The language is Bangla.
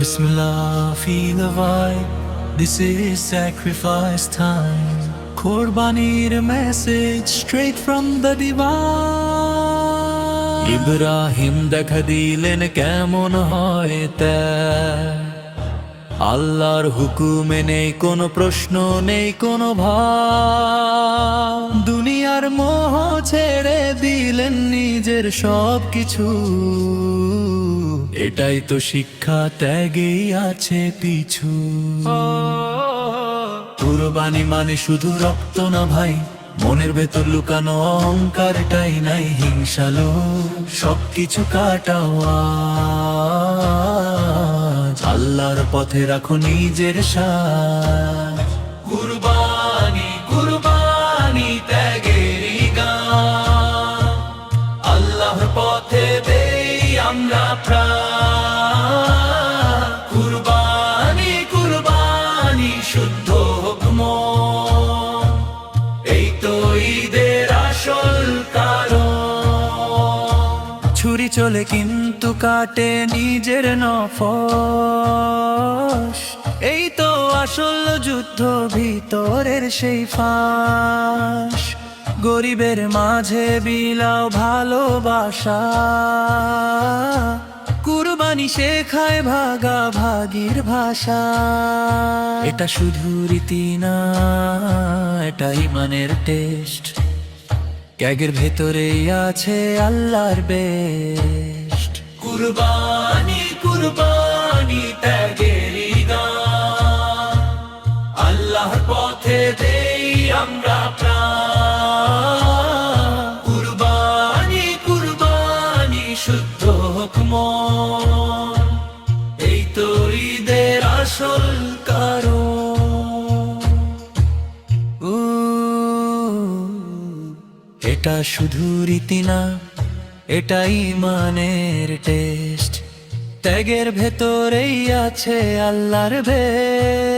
Bismillah, feel the vibe. This is sacrifice time. Qurbanir message straight from the divine. Ibrahim দেখা দিলেন কেমন হয় তা, আল্লাহর হুকুমে নেই কোনো প্রশ্ন, নেই কোনো ভাব। দুনিয়ার মোহ ছেড়ে দিলেন নিজের সব কিছু। এটাই তো শিক্ষা, ত্যাগেই আছে পিছু। কুরবানি মানে শুধু রক্ত না ভাই, মনের ভেতর লুকানো অহংকারটাই নাই। হিংসালো সবকিছু কাটাও আজ, আল্লাহর পথে রাখো নিজের সাজ। কুরবানি কুরবানি ত্যাগেরই গান, আল্লাহর পথে দেই আমরা প্রাণ। কুরবানি কুরবানি শুদ্ধ হোক মন, এই তো ঈদের আসল কারণ। ছুরি চলে কিন্তু কাটে নিজের নফস, এই তো আসল যুদ্ধ, ভিতরের সেই ফাঁস। গরিবের মাঝে বিলাও ভালোবাসা, কুরবানি শেখায় ভাগাভাগির ভাষা। এটা শুধু রীতি না, এটা ঈমানের টেস্ট। ত্যাগের ভেতরেই আছে আল্লাহর বেস্ট। কুরবানি কুরবানি ত্যাগেরই গান, আল্লাহর পথে দেই আমরা প্রাণ। কুরবানি কুরবানি শুদ্ধ হোক মন, এই তো ঈদের আসল কারণ। এটা শুধু রীতি না, এটা ঈমানের টেস্ট। ত্যাগের ভেতরেই আছে আল্লাহর বেস্ট।